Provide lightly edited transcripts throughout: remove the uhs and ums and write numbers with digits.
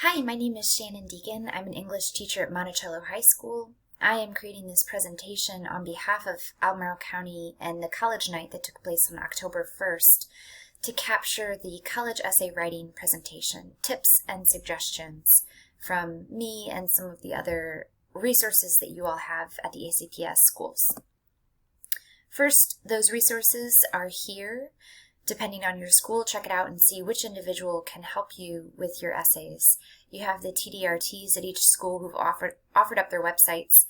Hi, my name is Shannon Deegan. I'm an English teacher at Monticello High School. I am creating this presentation on behalf of Albemarle County and the college night that took place on October 1st to capture the college essay writing presentation, tips and suggestions from me and some of the other resources that you all have at the ACPS schools. First, those resources are here. Depending on your school, check it out and see which individual can help you with your essays. You have the TDRTs at each school who've offered up their websites.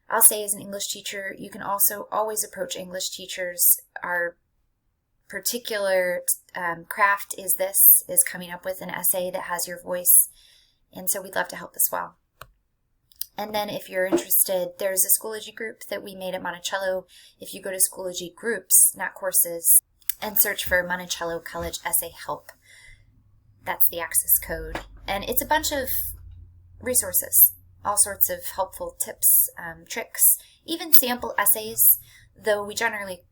I'll say as an English teacher, you can also always approach English teachers. Our particular craft is coming up with an essay that has your voice, and so we'd love to help as well. And then if you're interested, there's a Schoology group that we made at Monticello. If you go to Schoology groups, not courses, and search for Monticello College Essay Help. That's the access code. And it's a bunch of resources, all sorts of helpful tips, tricks, even sample essays, though we generally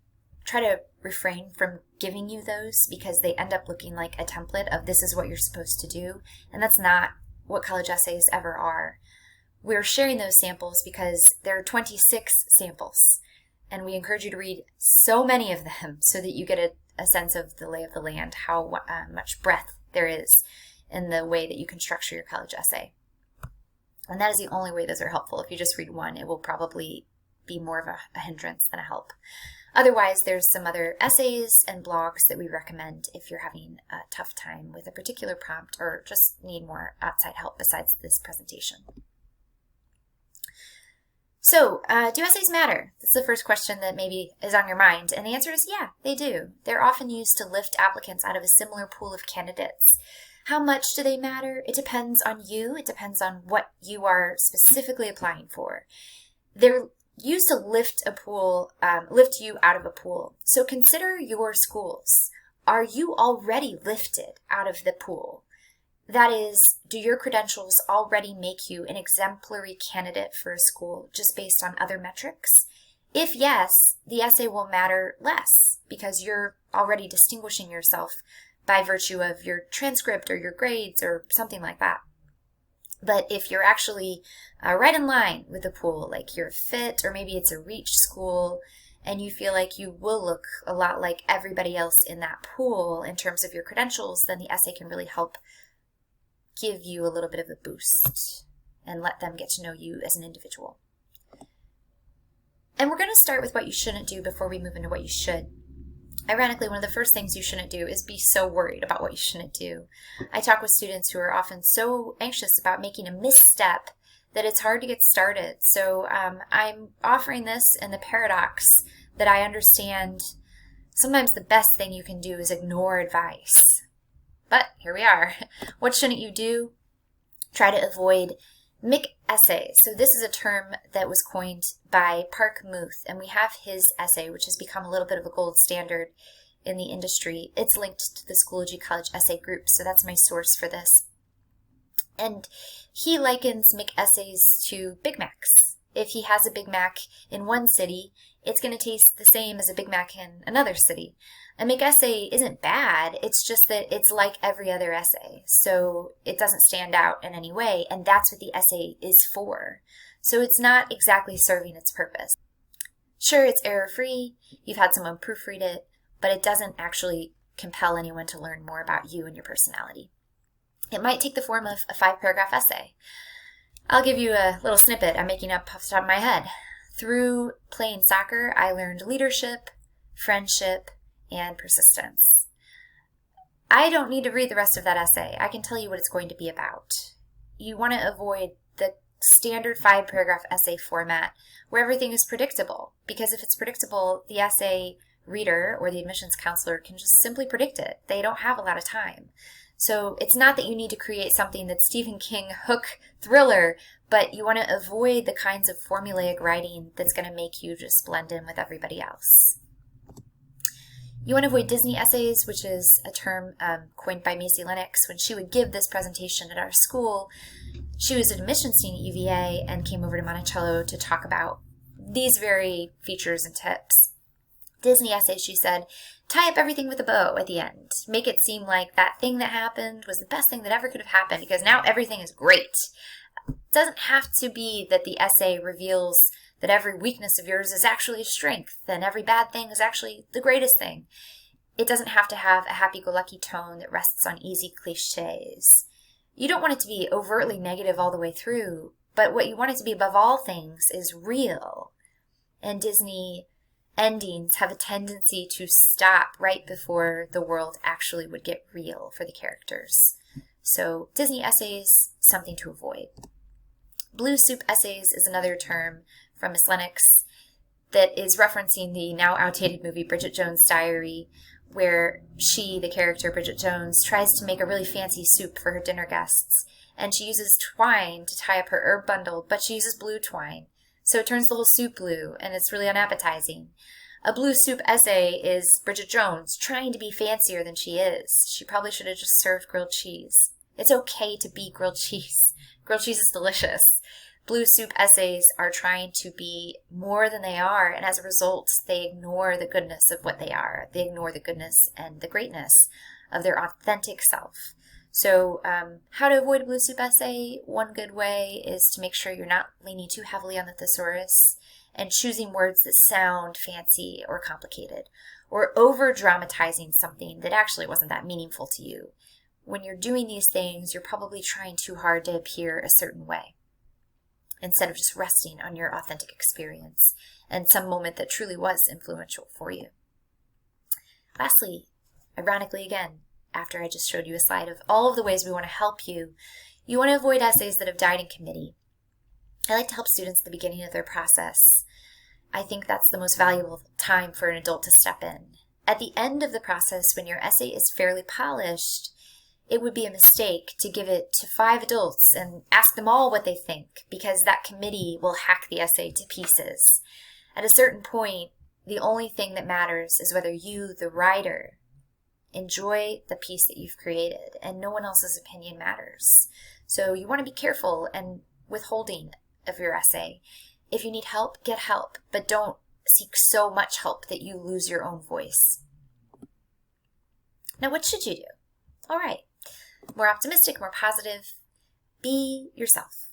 try to refrain from giving you those because they end up looking like a template of this is what you're supposed to do, and that's not what college essays ever are. We're sharing those samples because there are 26 samples, and we encourage you to read so many of them so that you get a sense of the lay of the land, how much breadth there is in the way that you can structure your college essay. And that is the only way those are helpful. If you just read one, it will probably be more of a hindrance than a help. Otherwise, there's some other essays and blogs that we recommend if you're having a tough time with a particular prompt or just need more outside help besides this presentation. So, do essays matter? That's the first question that maybe is on your mind. And the answer is yeah, they do. They're often used to lift applicants out of a similar pool of candidates. How much do they matter? It depends on you. It depends on what you are specifically applying for. They're used to lift you out of a pool. So consider your schools. Are you already lifted out of the pool? That is, do your credentials already make you an exemplary candidate for a school just based on other metrics? If yes, the essay will matter less because you're already distinguishing yourself by virtue of your transcript or your grades or something like that. But if you're actually right in line with the pool, like you're fit or maybe it's a reach school and you feel like you will look a lot like everybody else in that pool in terms of your credentials, then the essay can really help give you a little bit of a boost and let them get to know you as an individual. And we're going to start with what you shouldn't do before we move into what you should. Ironically, one of the first things you shouldn't do is be so worried about what you shouldn't do. I talk with students who are often so anxious about making a misstep that it's hard to get started. So I'm offering this in the paradox that I understand sometimes the best thing you can do is ignore advice. But here we are. What shouldn't you do? Try to avoid essays. So this is a term that was coined by Park Muth, and we have his essay, which has become a little bit of a gold standard in the industry. It's linked to the Schoology College Essay Group, so that's my source for this. And he likens essays to Big Macs. If he has a Big Mac in one city, it's going to taste the same as a Big Mac in another city. A essay isn't bad, it's just that it's like every other essay, so it doesn't stand out in any way, and that's what the essay is for. So it's not exactly serving its purpose. Sure, it's error-free, you've had someone proofread it, but it doesn't actually compel anyone to learn more about you and your personality. It might take the form of a 5-paragraph essay. I'll give you a little snippet I'm making up off the top of my head. Through playing soccer, I learned leadership, friendship, and persistence. I don't need to read the rest of that essay. I can tell you what it's going to be about. You want to avoid the standard 5-paragraph essay format where everything is predictable, because if it's predictable, the essay reader or the admissions counselor can just simply predict it. They don't have a lot of time. So it's not that you need to create something that's Stephen King hook thriller, but you want to avoid the kinds of formulaic writing that's going to make you just blend in with everybody else. You want to avoid Disney essays, which is a term coined by Macy Lennox. When she would give this presentation at our school, she was an admissions dean at UVA and came over to Monticello to talk about these very features and tips. Disney essays, she said, tie up everything with a bow at the end. Make it seem like that thing that happened was the best thing that ever could have happened because now everything is great. It doesn't have to be that the essay reveals that every weakness of yours is actually a strength and every bad thing is actually the greatest thing. It doesn't have to have a happy-go-lucky tone that rests on easy cliches. You don't want it to be overtly negative all the way through, but what you want it to be above all things is real. And Disney endings have a tendency to stop right before the world actually would get real for the characters. So Disney essays, something to avoid. Blue soup essays is another term from Miss Lennox that is referencing the now outdated movie Bridget Jones' Diary, where she, the character Bridget Jones, tries to make a really fancy soup for her dinner guests. And she uses twine to tie up her herb bundle, but she uses blue twine. So it turns the whole soup blue, and it's really unappetizing. A blue soup essay is Bridget Jones trying to be fancier than she is. She probably should have just served grilled cheese. It's okay to be grilled cheese. Grilled cheese is delicious. Blue soup essays are trying to be more than they are, and as a result, they ignore the goodness of what they are. They ignore the goodness and the greatness of their authentic self. So how to avoid a blue soup essay? One good way is to make sure you're not leaning too heavily on the thesaurus and choosing words that sound fancy or complicated, or over-dramatizing something that actually wasn't that meaningful to you. When you're doing these things, you're probably trying too hard to appear a certain way, instead of just resting on your authentic experience and some moment that truly was influential for you. Lastly, ironically again, after I just showed you a slide of all of the ways we want to help you, you want to avoid essays that have died in committee. I like to help students at the beginning of their process. I think that's the most valuable time for an adult to step in. At the end of the process, when your essay is fairly polished, it would be a mistake to give it to 5 adults and ask them all what they think, because that committee will hack the essay to pieces. At a certain point, the only thing that matters is whether you, the writer, enjoy the piece that you've created, and no one else's opinion matters. So you want to be careful and withholding of your essay. If you need help, get help, but don't seek so much help that you lose your own voice. Now, what should you do? All right. More optimistic, more positive. Be yourself.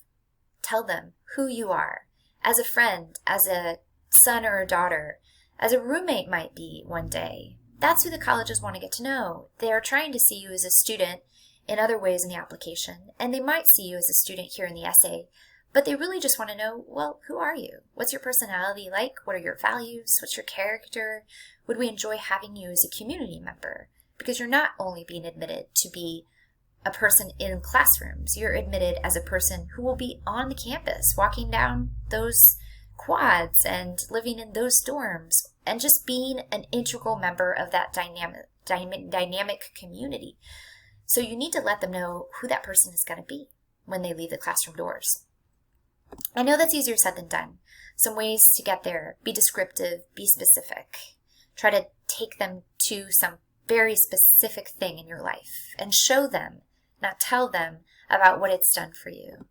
Tell them who you are. As a friend, as a son or a daughter, as a roommate might be one day. That's who the colleges want to get to know. They are trying to see you as a student in other ways in the application, and they might see you as a student here in the essay, but they really just want to know, well, who are you? What's your personality like? What are your values? What's your character? Would we enjoy having you as a community member? Because you're not only being admitted to be a person in classrooms, you're admitted as a person who will be on the campus, walking down those quads and living in those dorms, and just being an integral member of that dynamic community. So you need to let them know who that person is going to be when they leave the classroom doors. I know that's easier said than done. Some ways to get there: be descriptive, be specific. Try to take them to some very specific thing in your life and show them, not tell them, about what it's done for you.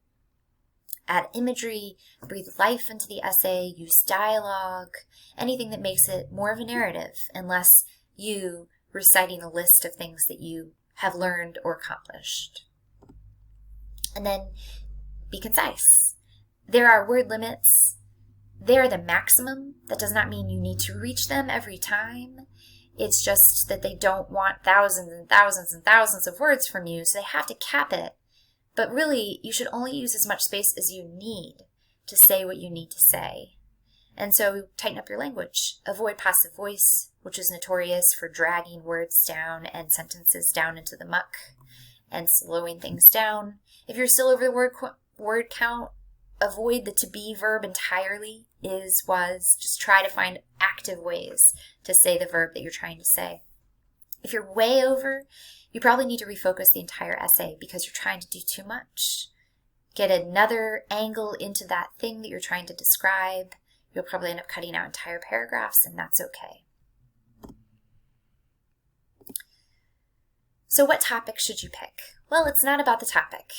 Add imagery, breathe life into the essay, use dialogue, anything that makes it more of a narrative and less you reciting a list of things that you have learned or accomplished. And then be concise. There are word limits. They are the maximum. That does not mean you need to reach them every time. It's just that they don't want thousands and thousands and thousands of words from you, so they have to cap it. But really, you should only use as much space as you need to say what you need to say. And so tighten up your language. Avoid passive voice, which is notorious for dragging words down and sentences down into the muck and slowing things down. If you're still over the word count, avoid the to be verb entirely. Is, was. Just try to find active ways to say the verb that you're trying to say. If you're way over, you probably need to refocus the entire essay because you're trying to do too much. Get another angle into that thing that you're trying to describe. You'll probably end up cutting out entire paragraphs, and that's okay. So what topic should you pick? Well, it's not about the topic.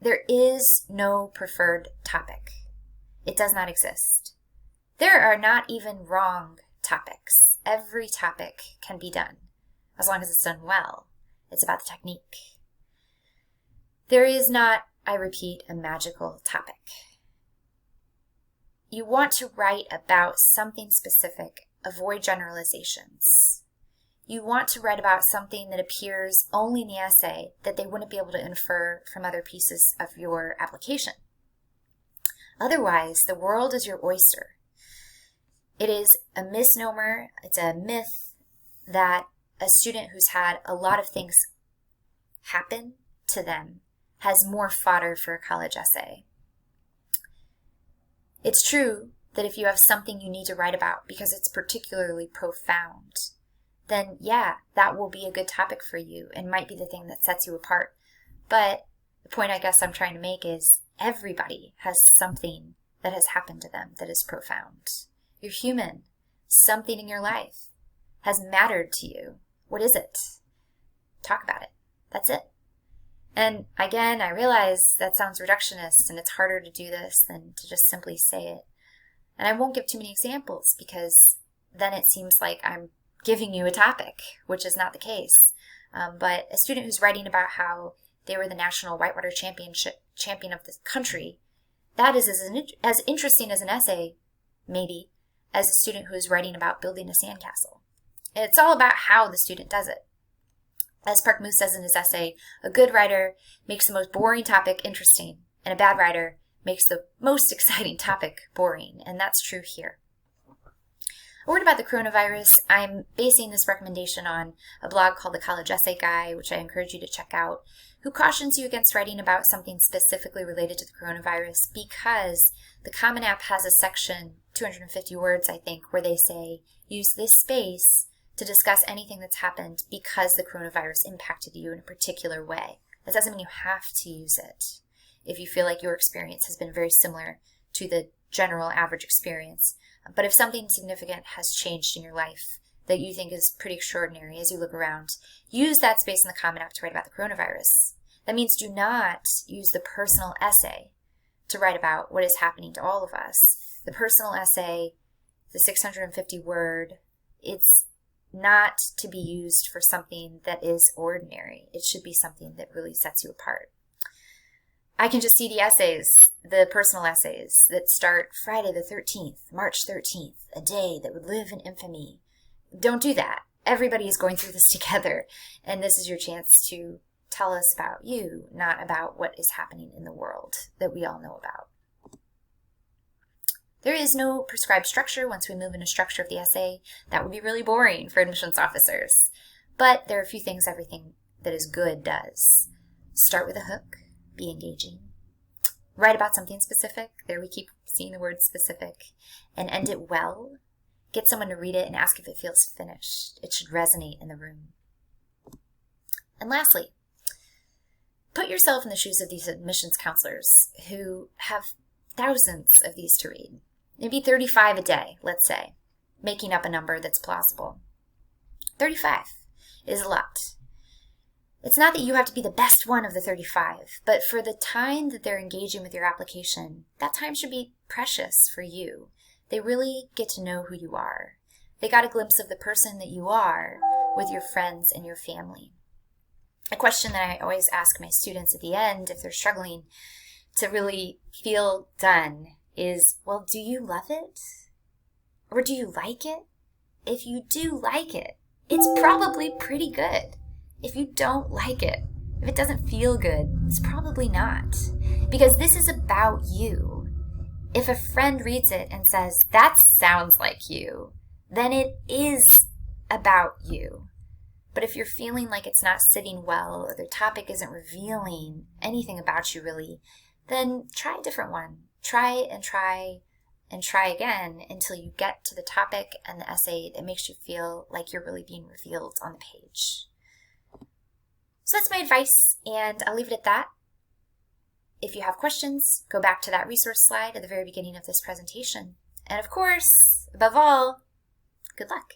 There is no preferred topic. It does not exist. There are not even wrong topics. Every topic can be done, as long as it's done well. It's about the technique. There is not, I repeat, a magical topic. You want to write about something specific. Avoid generalizations. You want to write about something that appears only in the essay that they wouldn't be able to infer from other pieces of your application. Otherwise, the world is your oyster. It is a misnomer, it's a myth that a student who's had a lot of things happen to them has more fodder for a college essay. It's true that if you have something you need to write about because it's particularly profound, then yeah, that will be a good topic for you and might be the thing that sets you apart. But the point I guess I'm trying to make is everybody has something that has happened to them that is profound. You're human. Something in your life has mattered to you. What is it? Talk about it. That's it. And again, I realize that sounds reductionist and it's harder to do this than to just simply say it. And I won't give too many examples because then it seems like I'm giving you a topic, which is not the case. But a student who's writing about how they were the national whitewater champion of the country, that is as interesting as an essay, maybe, as a student who is writing about building a sandcastle. It's all about how the student does it. As Park Moose says in his essay, a good writer makes the most boring topic interesting, and a bad writer makes the most exciting topic boring, and that's true here. A word about the coronavirus. I'm basing this recommendation on a blog called The College Essay Guy, which I encourage you to check out, who cautions you against writing about something specifically related to the coronavirus because the Common App has a section, 250 words I think, where they say, use this space to discuss anything that's happened because the coronavirus impacted you in a particular way. That doesn't mean you have to use it if you feel like your experience has been very similar to the general average experience. But if something significant has changed in your life that you think is pretty extraordinary as you look around, use that space in the Common App to write about the coronavirus. That means do not use the personal essay to write about what is happening to all of us. The personal essay, the 650 word, it's not to be used for something that is ordinary. It should be something that really sets you apart. I can just see the essays, the personal essays that start Friday the 13th, March 13th, a day that would live in infamy. Don't do that. Everybody is going through this together, and this is your chance to tell us about you, not about what is happening in the world that we all know about. There is no prescribed structure once we move into structure of the essay. That would be really boring for admissions officers. But there are a few things everything that is good does. Start with a hook. Be engaging. Write about something specific. There we keep seeing the word specific. And end it well. Get someone to read it and ask if it feels finished. It should resonate in the room. And lastly, put yourself in the shoes of these admissions counselors who have thousands of these to read. Maybe 35 a day, let's say, making up a number that's plausible. 35 is a lot. It's not that you have to be the best one of the 35, but for the time that they're engaging with your application, that time should be precious for you. They really get to know who you are. They got a glimpse of the person that you are with your friends and your family. A question that I always ask my students at the end, if they're struggling to really feel done, is, well, do you love it? Or do you like it? If you do like it, it's probably pretty good. If you don't like it, if it doesn't feel good, it's probably not. Because this is about you. If a friend reads it and says, that sounds like you, then it is about you. But if you're feeling like it's not sitting well or the topic isn't revealing anything about you really, then try a different one. Try and try and try again until you get to the topic and the essay that makes you feel like you're really being revealed on the page. So that's my advice, and I'll leave it at that. If you have questions, go back to that resource slide at the very beginning of this presentation. And of course, above all, good luck.